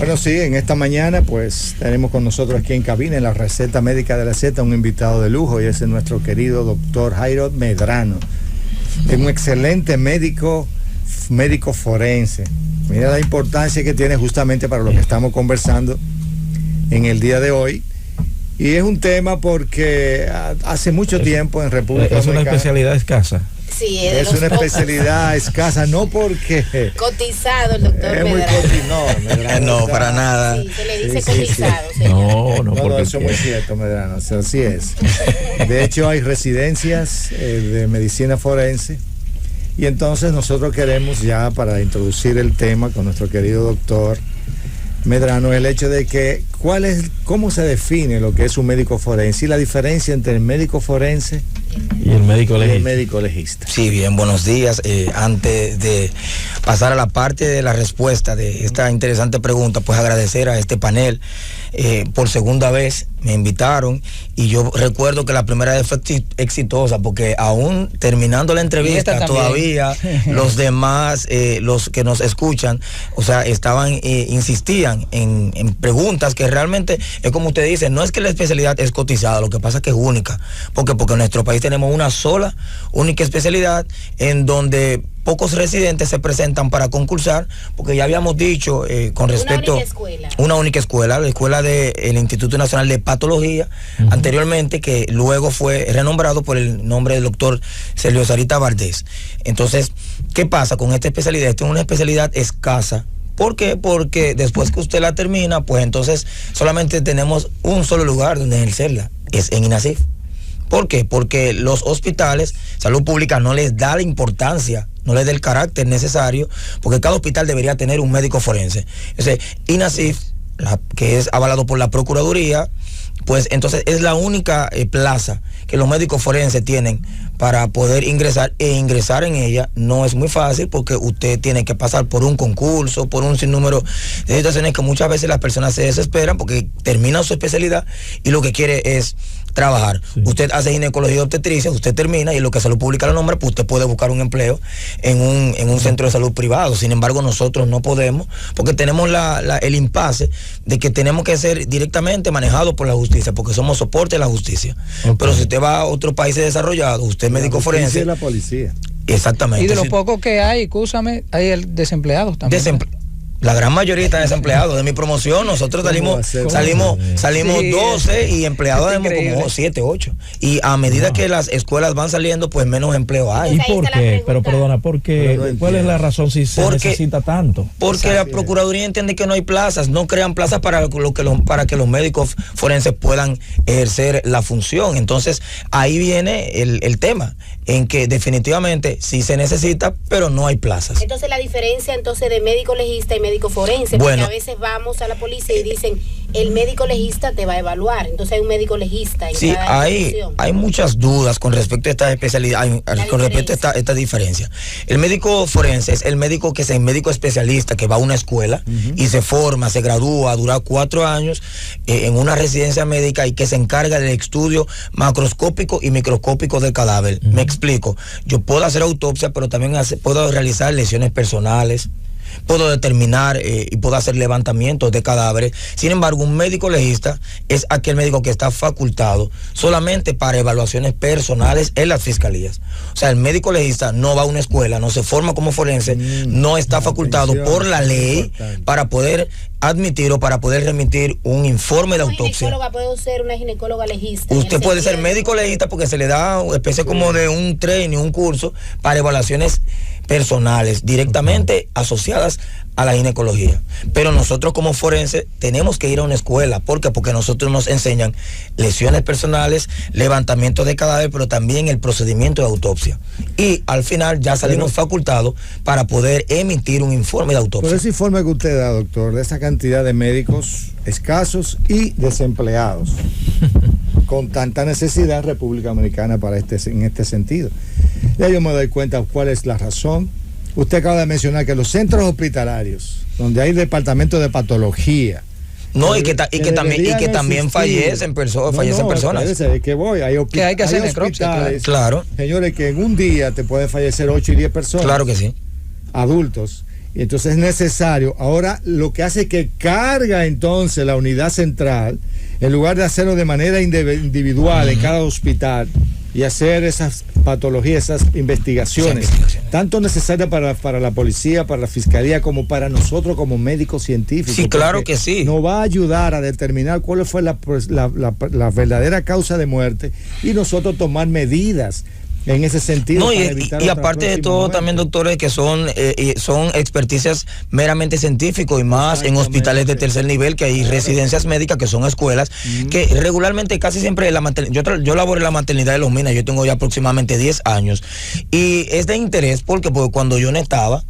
Bueno, sí, en esta mañana pues tenemos con nosotros aquí en cabina, en la receta médica de la Z, un invitado de lujo, y ese es nuestro querido doctor Jairo Medrano. Es un excelente médico forense. Mira la importancia que tiene justamente para lo que estamos conversando en el día de hoy. Y es un tema porque hace mucho tiempo en República Dominicana... Es una especialidad escasa. Sí, es una especialidad escasa, no porque... Cotizado el doctor Medrano. No, para nada. Sí, se le dice cotizado, sí. señor. No, eso es muy cierto, Medrano, o sea, así es. De hecho, hay residencias de medicina forense, y entonces nosotros queremos ya, para introducir el tema con nuestro querido doctor Medrano, el hecho de que, ¿cómo se define lo que es un médico forense y la diferencia entre el médico forense y el médico legista? Sí, bien, buenos días. Antes de pasar a la parte de la respuesta de esta interesante pregunta, pues agradecer a este panel. Por segunda vez me invitaron, y yo recuerdo que la primera vez fue exitosa, porque aún terminando la entrevista todavía los demás, los que nos escuchan, o sea, insistían en preguntas que realmente es como usted dice, no es que la especialidad es cotizada, lo que pasa es que es única, porque en nuestro país tenemos una sola, única especialidad en donde pocos residentes se presentan para concursar, porque ya habíamos dicho con respecto a una única escuela, la escuela del Instituto Nacional de Patología, anteriormente, que luego fue renombrado por el nombre del doctor Celio Sarita Valdés. Entonces, ¿qué pasa con esta especialidad? Esta es una especialidad escasa. ¿Por qué? Porque después que usted la termina, pues entonces solamente tenemos un solo lugar donde ejercerla, es en INASIF. ¿Por qué? Porque los hospitales, salud pública, no les da la importancia, no les da el carácter necesario, porque cada hospital debería tener un médico forense. Entonces, INASIF, que es avalado por la Procuraduría, pues entonces es la única plaza que los médicos forenses tienen para poder ingresar, e ingresar en ella no es muy fácil, porque usted tiene que pasar por un concurso, por un sinnúmero de situaciones que muchas veces las personas se desesperan porque termina su especialidad y lo que quiere es trabajar. Sí. Usted hace ginecología y obstetricia, usted termina, y lo que Salud Pública lo nombra, pues usted puede buscar un empleo en un centro de salud privado. Sin embargo, nosotros no podemos, porque tenemos el impasse de que tenemos que ser directamente manejados por la justicia, porque somos soporte de la justicia. Okay. Pero si usted va a otros países desarrollados, usted es médico forense. Y la policía. Exactamente. Y de lo poco que hay, escúchame, hay desempleados también. La gran mayoría están desempleados. De mi promoción, nosotros salimos 12 y empleados tenemos como 7, 8. Y a medida que las escuelas van saliendo, pues menos empleo hay. ¿Y por qué? Pero perdona, ¿por qué? ¿Cuál es la razón si se necesita tanto? Porque la Procuraduría entiende que no hay plazas, no crean plazas para que los médicos forenses puedan ejercer la función. Entonces, ahí viene el tema, en que definitivamente sí se necesita, pero no hay plazas. Entonces, la diferencia de médico legista y médico forense, porque a veces vamos a la policía y dicen, el médico legista te va a evaluar, entonces hay un médico legista en cada institución. Hay muchas dudas con respecto a esta especialidad, con respecto a esta diferencia. El médico forense es el médico que es el médico especialista, que va a una escuela y se forma, se gradúa, dura 4 años en una residencia médica, y que se encarga del estudio macroscópico y microscópico del cadáver. Me explico, yo puedo hacer autopsia, pero también puedo realizar lesiones personales, puedo determinar y puedo hacer levantamientos de cadáveres. Sin embargo, un médico legista es aquel médico que está facultado solamente para evaluaciones personales en las fiscalías. O sea, el médico legista no va a una escuela, no se forma como forense, no está facultado por la ley para poder admitir o para poder remitir un informe de autopsia. Una ginecóloga puede ser una ginecóloga legista. Usted puede ser médico legista porque se le da una especie como de un training, un curso para evaluaciones personales directamente asociadas a la ginecología. Pero nosotros como forenses tenemos que ir a una escuela. ¿Por qué? Porque nosotros nos enseñan lesiones personales, levantamiento de cadáver, pero también el procedimiento de autopsia. Y al final ya salimos facultados para poder emitir un informe de autopsia. Por ese informe que usted da, doctor, de esa cantidad de médicos escasos y desempleados, con tanta necesidad en República Dominicana en este sentido. Ya yo me doy cuenta cuál es la razón. Usted acaba de mencionar que los centros hospitalarios, donde hay departamentos de patología, y que también fallecen personas. Que hay que hacer necropsia. Claro. Señores, que en un día te pueden fallecer 8 y 10 personas. Claro que sí. Adultos. Y entonces es necesario. Ahora lo que hace es que carga entonces la unidad central, en lugar de hacerlo de manera individual en cada hospital y hacer esas patologías, esas investigaciones, tanto necesarias para la policía, para la fiscalía, como para nosotros como médicos científicos. Sí, claro que sí. Nos va a ayudar a determinar cuál fue la verdadera causa de muerte y nosotros tomar medidas en ese sentido. No, y aparte de todo muerte. También, doctores, que son experticias meramente científicos y más en hospitales de tercer nivel, que hay residencias médicas que son escuelas, que regularmente casi siempre yo laboro en la maternidad de Los Minas, yo tengo ya aproximadamente 10 años, y es de interés porque cuando yo no estaba,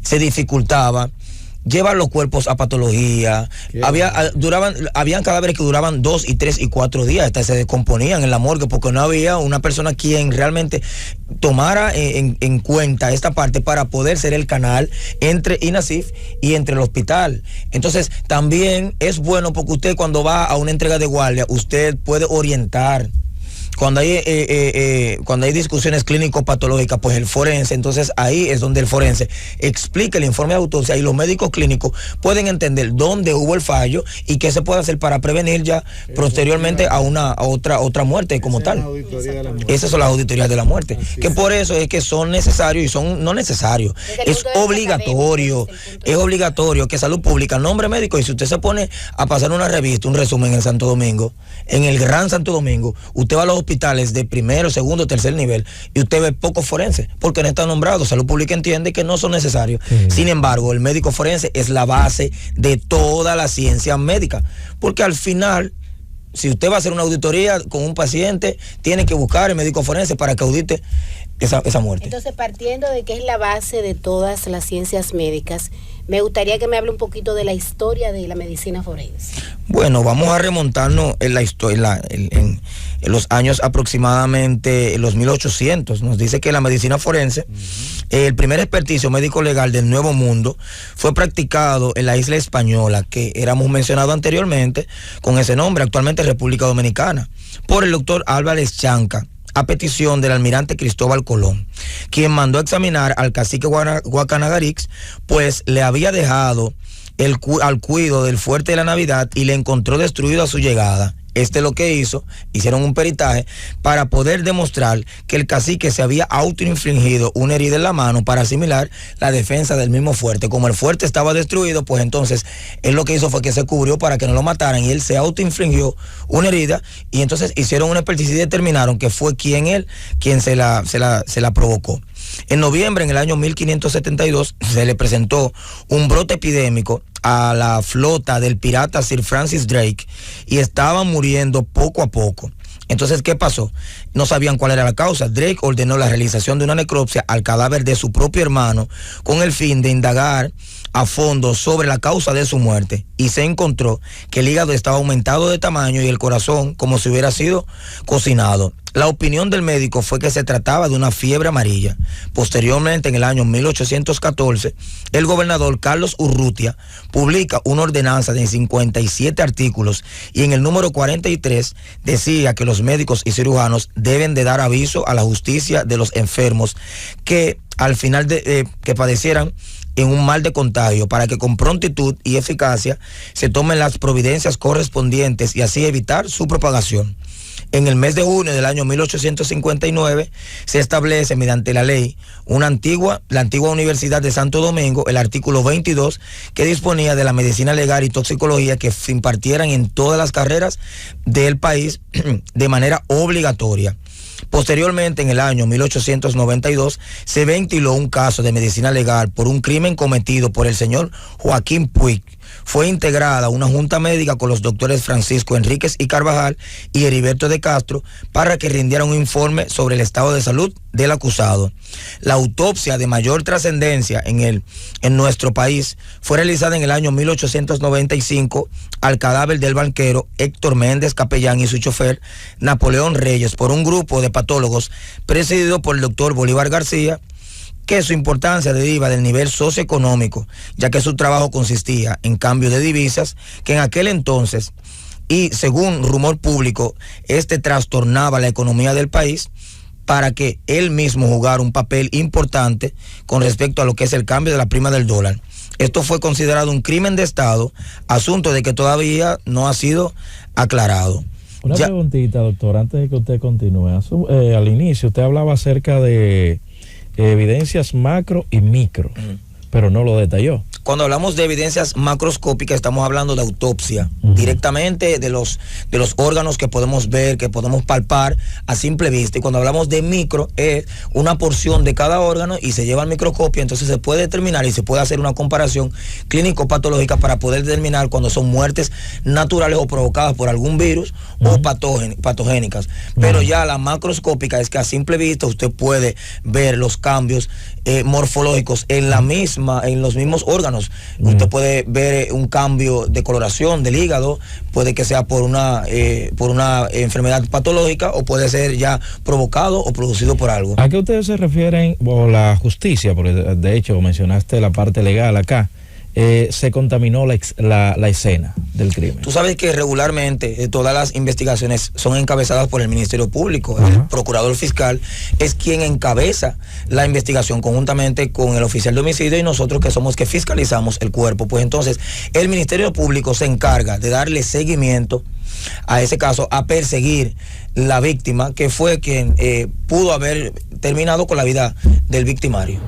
se dificultaba llevar los cuerpos a patología. Habían cadáveres que duraban 2 y 3 y 4 días, hasta se descomponían en la morgue, porque no había una persona quien realmente tomara en cuenta esta parte para poder ser el canal entre INASIF y entre el hospital. Entonces también es bueno, porque usted cuando va a una entrega de guardia, usted puede orientar. Cuando hay discusiones clínico-patológicas, pues el forense, entonces ahí es donde el forense explica el informe de autopsia y los médicos clínicos pueden entender dónde hubo el fallo y qué se puede hacer para prevenir ya posteriormente a otra muerte como tal. Esas son las auditorías de la muerte, que por eso es que son necesarios y son no necesarios. Es obligatorio que Salud Pública nombre médico, y si usted se pone a pasar una revista, un resumen en Santo Domingo, en el Gran Santo Domingo, usted va a los hospitales de primero, segundo, tercer nivel y usted ve pocos forenses porque no están nombrados. Salud Pública entiende que no son necesarios. Sin embargo, el médico forense es la base de toda la ciencia médica, porque al final, si usted va a hacer una auditoría con un paciente, tiene que buscar el médico forense para que audite esa muerte. Entonces, partiendo de que es la base de todas las ciencias médicas, me gustaría que me hable un poquito de la historia de la medicina forense. Bueno, vamos a remontarnos en la historia, en los años aproximadamente los 1800. Nos dice que la medicina forense, el primer experticio médico legal del Nuevo Mundo, fue practicado en la isla española, que éramos mencionado anteriormente con ese nombre, actualmente República Dominicana, por el doctor Álvarez Chanca, a petición del almirante Cristóbal Colón, quien mandó examinar al cacique Guacanagarix, pues le había dejado al cuido del fuerte de la Navidad y le encontró destruido a su llegada. Lo que hicieron un peritaje para poder demostrar que el cacique se había autoinfligido una herida en la mano para asimilar la defensa del mismo fuerte. Como el fuerte estaba destruido, pues entonces él lo que hizo fue que se cubrió para que no lo mataran y él se autoinfligió una herida, y entonces hicieron una experticia y determinaron que fue quien se la provocó. En noviembre, en el año 1572, se le presentó un brote epidémico a la flota del pirata Sir Francis Drake y estaban muriendo poco a poco. Entonces, ¿qué pasó? No sabían cuál era la causa. Drake ordenó la realización de una necropsia al cadáver de su propio hermano con el fin de indagar a fondo sobre la causa de su muerte, y se encontró que el hígado estaba aumentado de tamaño y el corazón como si hubiera sido cocinado. La opinión del médico fue que se trataba de una fiebre amarilla. Posteriormente, en el año 1814, el gobernador Carlos Urrutia publica una ordenanza de 57 artículos y en el número 43 decía que los médicos y cirujanos deben de dar aviso a la justicia de los enfermos que al final que padecieran en un mal de contagio, para que con prontitud y eficacia se tomen las providencias correspondientes y así evitar su propagación. En el mes de junio del año 1859 se establece mediante la ley la antigua Universidad de Santo Domingo, el artículo 22, que disponía de la medicina legal y toxicología que se impartieran en todas las carreras del país de manera obligatoria. Posteriormente, en el año 1892, se ventiló un caso de medicina legal por un crimen cometido por el señor Joaquín Puig. Fue integrada una junta médica con los doctores Francisco Enríquez y Carvajal y Heriberto de Castro para que rindieran un informe sobre el estado de salud del acusado. La autopsia de mayor trascendencia en nuestro país fue realizada en el año 1895 al cadáver del banquero Héctor Méndez Capellán y su chofer Napoleón Reyes por un grupo de patólogos presidido por el doctor Bolívar García, que su importancia deriva del nivel socioeconómico, ya que su trabajo consistía en cambio de divisas, que en aquel entonces, y según rumor público, trastornaba la economía del país, para que él mismo jugara un papel importante con respecto a lo que es el cambio de la prima del dólar. Esto fue considerado un crimen de Estado, asunto de que todavía no ha sido aclarado. Una preguntita, doctor, antes de que usted continúe. Al inicio usted hablaba acerca de evidencias macro y micro, pero no lo detalló. Cuando hablamos de evidencias macroscópicas, estamos hablando de autopsia, directamente de los órganos que podemos ver, que podemos palpar a simple vista. Y cuando hablamos de micro, es una porción de cada órgano y se lleva al microscopio, entonces se puede determinar y se puede hacer una comparación clínico-patológica para poder determinar cuando son muertes naturales o provocadas por algún virus o patogénicas. Pero ya la macroscópica es que a simple vista usted puede ver los cambios morfológicos en los mismos órganos. Usted puede ver un cambio de coloración del hígado, puede que sea por una enfermedad patológica o puede ser ya provocado o producido por algo. ¿A qué ustedes se refieren, o la justicia? Porque de hecho mencionaste la parte legal acá. Se contaminó la escena del crimen. Tú sabes que regularmente todas las investigaciones son encabezadas por el Ministerio Público. El procurador fiscal es quien encabeza la investigación conjuntamente con el oficial de homicidio y nosotros que somos que fiscalizamos el cuerpo. Pues entonces el Ministerio Público se encarga de darle seguimiento a ese caso, a perseguir la víctima, que fue quien pudo haber terminado con la vida del victimario.